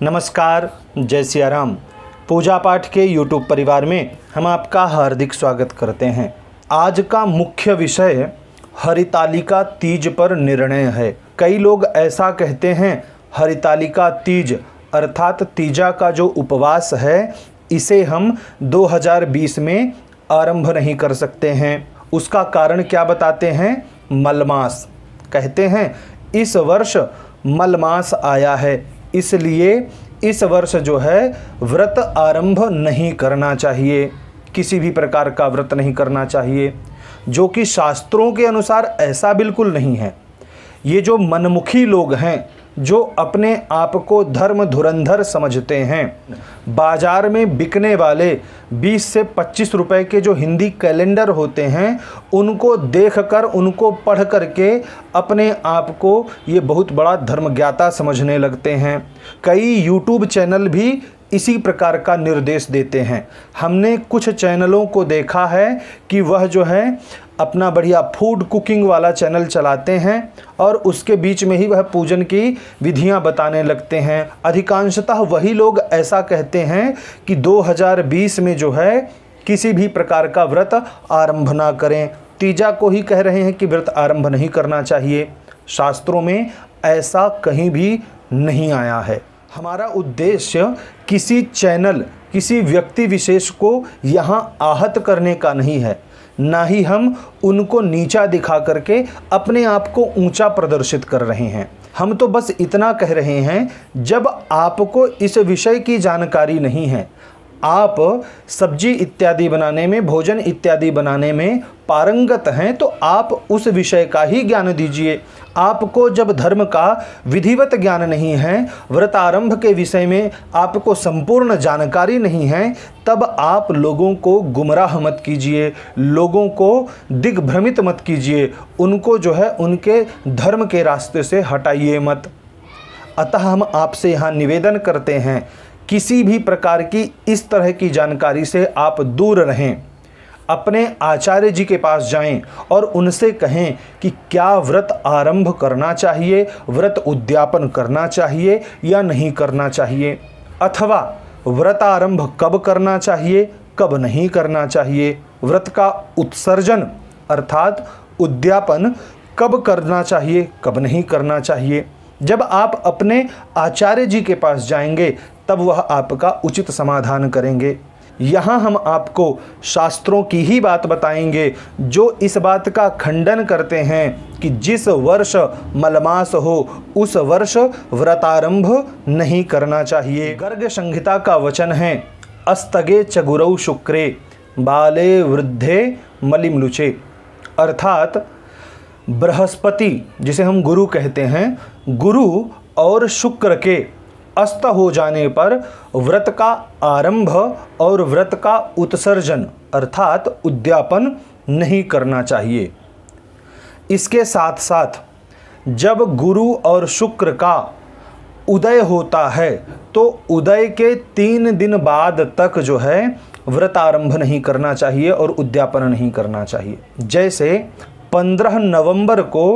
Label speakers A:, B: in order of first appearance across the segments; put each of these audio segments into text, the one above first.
A: नमस्कार, जय सिया राम। पूजा पाठ के YouTube परिवार में हम आपका हार्दिक स्वागत करते हैं। आज का मुख्य विषय हरितालिका तीज पर निर्णय है। कई लोग ऐसा कहते हैं हरितालिका तीज अर्थात तीजा का जो उपवास है इसे हम 2020 में आरंभ नहीं कर सकते हैं। उसका कारण क्या बताते हैं? मलमास। कहते हैं इस वर्ष मलमास आया है, इसलिए इस वर्ष जो है व्रत आरंभ नहीं करना चाहिए, किसी भी प्रकार का व्रत नहीं करना चाहिए, जो कि शास्त्रों के अनुसार ऐसा बिल्कुल नहीं है। ये जो मनमुखी लोग हैं, जो अपने आप को धर्म धुरंधर समझते हैं, बाजार में बिकने वाले 20 से 25 रुपए के जो हिंदी कैलेंडर होते हैं उनको देखकर, उनको पढ़ करके अपने आप को ये बहुत बड़ा धर्मज्ञाता समझने लगते हैं। कई यूट्यूब चैनल भी इसी प्रकार का निर्देश देते हैं। हमने कुछ चैनलों को देखा है कि वह जो है अपना बढ़िया फूड कुकिंग वाला चैनल चलाते हैं और उसके बीच में ही वह पूजन की विधियां बताने लगते हैं। अधिकांशतः वही लोग ऐसा कहते हैं कि 2020 में जो है किसी भी प्रकार का व्रत आरंभ ना करें। तीजा को ही कह रहे हैं कि व्रत आरंभ नहीं करना चाहिए। शास्त्रों में ऐसा कहीं भी नहीं आया है। हमारा उद्देश्य किसी चैनल, किसी व्यक्ति विशेष को यहाँ आहत करने का नहीं है, ना ही हम उनको नीचा दिखा करके अपने आप को ऊंचा प्रदर्शित कर रहे हैं। हम तो बस इतना कह रहे हैं, जब आपको इस विषय की जानकारी नहीं है, आप सब्जी इत्यादि बनाने में, भोजन इत्यादि बनाने में पारंगत हैं, तो आप उस विषय का ही ज्ञान दीजिए। आपको जब धर्म का विधिवत ज्ञान नहीं है, व्रतारंभ के विषय में आपको संपूर्ण जानकारी नहीं है, तब आप लोगों को गुमराह मत कीजिए, लोगों को दिग्भ्रमित मत कीजिए, उनको जो है उनके धर्म के रास्ते से हटाइए मत। अतः हम आपसे यहाँ निवेदन करते हैं, किसी भी प्रकार की इस तरह की जानकारी से आप दूर रहें। अपने आचार्य जी के पास जाएं और उनसे कहें कि क्या व्रत आरंभ करना चाहिए, व्रत उद्यापन करना चाहिए या नहीं करना चाहिए, अथवा व्रत आरंभ कब करना चाहिए, कब नहीं करना चाहिए, व्रत का उत्सर्जन अर्थात उद्यापन कब करना चाहिए, कब नहीं करना चाहिए। जब आप अपने आचार्य जी के पास जाएंगे तब वह आपका उचित समाधान करेंगे। यहाँ हम आपको शास्त्रों की ही बात बताएंगे जो इस बात का खंडन करते हैं कि जिस वर्ष मलमास हो उस वर्ष व्रतारंभ नहीं करना चाहिए। गर्ग संहिता का वचन है, अस्तगे च गुरौ शुक्रे बाले वृद्धे मलिमलुचे। अर्थात बृहस्पति, जिसे हम गुरु कहते हैं, गुरु और शुक्र के अस्त हो जाने पर व्रत का आरंभ और व्रत का उत्सर्जन अर्थात उद्यापन नहीं करना चाहिए। इसके साथ साथ जब गुरु और शुक्र का उदय होता है तो उदय के 3 दिन बाद तक जो है व्रत आरंभ नहीं करना चाहिए और उद्यापन नहीं करना चाहिए। जैसे 15 नवंबर को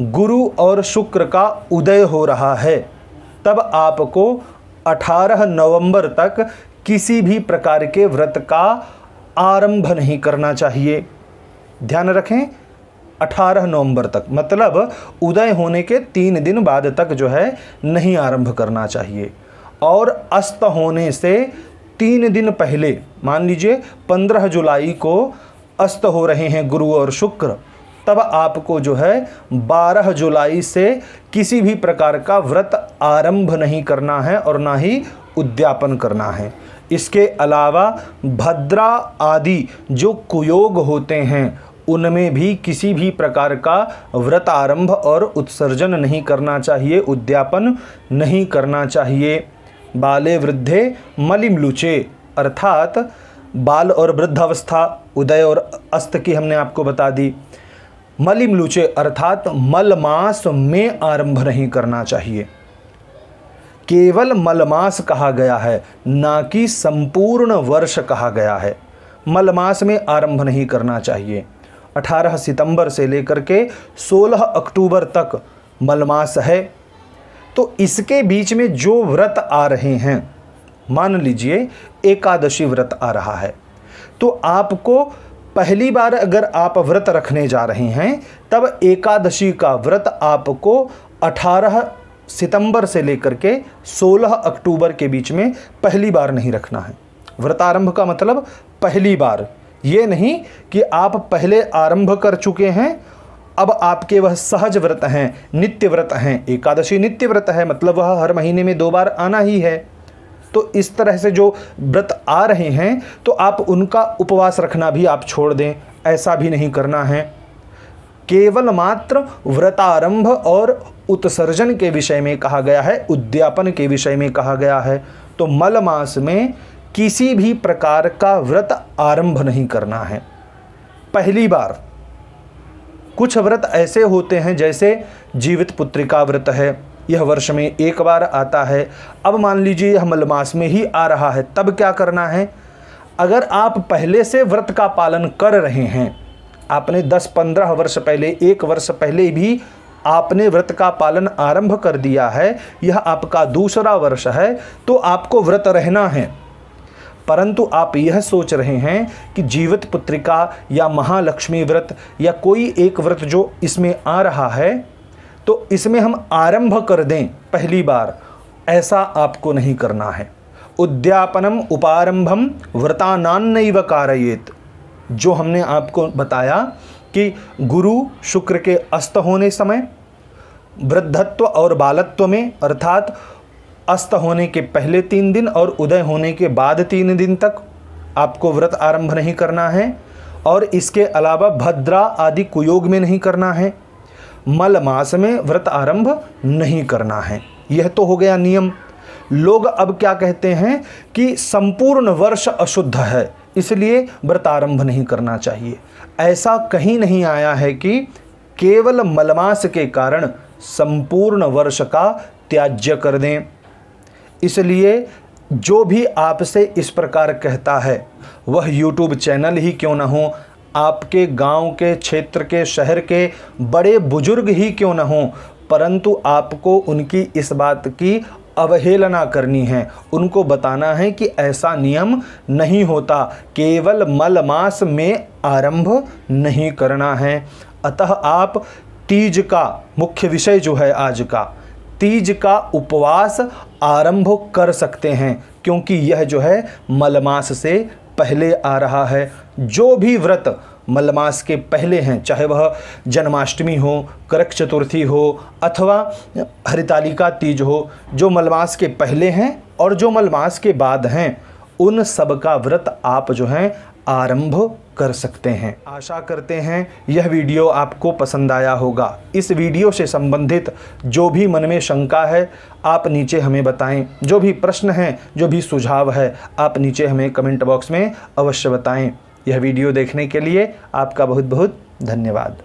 A: गुरु और शुक्र का उदय हो रहा है, तब आपको 18 नवंबर तक किसी भी प्रकार के व्रत का आरंभ नहीं करना चाहिए। ध्यान रखें, 18 नवंबर तक मतलब उदय होने के 3 दिन बाद तक जो है नहीं आरंभ करना चाहिए। और अस्त होने से 3 दिन पहले, मान लीजिए 15 जुलाई को अस्त हो रहे हैं गुरु और शुक्र, तब आपको जो है 12 जुलाई से किसी भी प्रकार का व्रत आरंभ नहीं करना है और ना ही उद्यापन करना है। इसके अलावा भद्रा आदि जो कुयोग होते हैं उनमें भी किसी भी प्रकार का व्रत आरंभ और उत्सर्जन नहीं करना चाहिए, उद्यापन नहीं करना चाहिए। बाले वृद्धे मलिमलुचे अर्थात बाल और वृद्धावस्था, उदय और अस्त की हमने आपको बता दी। मलिमलुचे अर्थात मलमास में आरंभ नहीं करना चाहिए। केवल मलमास कहा गया है, ना कि संपूर्ण वर्ष कहा गया है। मलमास में आरंभ नहीं करना चाहिए। 18 सितंबर से लेकर के 16 अक्टूबर तक मलमास है। तो इसके बीच में जो व्रत आ रहे हैं, मान लीजिए एकादशी व्रत आ रहा है, तो आपको पहली बार अगर आप व्रत रखने जा रहे हैं तब एकादशी का व्रत आपको 18 सितंबर से लेकर के 16 अक्टूबर के बीच में पहली बार नहीं रखना है। व्रतारंभ का मतलब पहली बार, ये नहीं कि आप पहले आरंभ कर चुके हैं, अब आपके वह सहज व्रत हैं, नित्य व्रत हैं। एकादशी नित्य व्रत है, मतलब वह हर महीने में 2 बार आना ही है। तो इस तरह से जो व्रत आ रहे हैं तो आप उनका उपवास रखना भी आप छोड़ दें, ऐसा भी नहीं करना है। केवल मात्र व्रतारंभ और उत्सर्जन के विषय में कहा गया है, उद्यापन के विषय में कहा गया है। तो मल मास में किसी भी प्रकार का व्रत आरंभ नहीं करना है पहली बार। कुछ व्रत ऐसे होते हैं जैसे जीवित पुत्रिका व्रत है, यह वर्ष में एक बार आता है। अब मान लीजिए यह मल मास में ही आ रहा है, तब क्या करना है? अगर आप पहले से व्रत का पालन कर रहे हैं, आपने 10-15 वर्ष पहले, 1 वर्ष पहले भी आपने व्रत का पालन आरंभ कर दिया है, यह आपका दूसरा वर्ष है, तो आपको व्रत रहना है। परंतु आप यह सोच रहे हैं कि जीवित पुत्रिका या महालक्ष्मी व्रत या कोई एक व्रत जो इसमें आ रहा है, तो इसमें हम आरंभ कर दें पहली बार, ऐसा आपको नहीं करना है। उद्यापनम उपारंभम व्रतानान्नैव कारयेत, जो हमने आपको बताया कि गुरु शुक्र के अस्त होने समय, वृद्धत्व और बालत्व में, अर्थात अस्त होने के पहले 3 दिन और उदय होने के बाद 3 दिन तक आपको व्रत आरंभ नहीं करना है। और इसके अलावा भद्रा आदि कुयोग में नहीं करना है। मल मास में व्रत आरंभ नहीं करना है। यह तो हो गया नियम। लोग अब क्या कहते हैं कि संपूर्ण वर्ष अशुद्ध है, इसलिए व्रत आरंभ नहीं करना चाहिए। ऐसा कहीं नहीं आया है कि केवल मलमास के कारण संपूर्ण वर्ष का त्याज्य कर दें। इसलिए जो भी आपसे इस प्रकार कहता है, वह YouTube चैनल ही क्यों ना हो, आपके गांव के, क्षेत्र के, शहर के बड़े बुजुर्ग ही क्यों ना हो, परंतु आपको उनकी इस बात की अवहेलना करनी है। उनको बताना है कि ऐसा नियम नहीं होता, केवल मल मास में आरंभ नहीं करना है। अतः आप तीज का मुख्य विषय जो है आज का, तीज का उपवास आरंभ कर सकते हैं, क्योंकि यह जो है मलमास से पहले आ रहा है। जो भी व्रत मलमास के पहले हैं, चाहे वह जन्माष्टमी हो, करक चतुर्थी हो अथवा हरितालिका तीज हो, जो मलमास के पहले हैं और जो मलमास के बाद हैं, उन सब का व्रत आप जो हैं आरंभ कर सकते हैं। आशा करते हैं यह वीडियो आपको पसंद आया होगा। इस वीडियो से संबंधित जो भी मन में शंका है आप नीचे हमें बताएं। जो भी प्रश्न हैं, जो भी सुझाव है, आप नीचे हमें कमेंट बॉक्स में अवश्य बताएं। यह वीडियो देखने के लिए आपका बहुत बहुत धन्यवाद।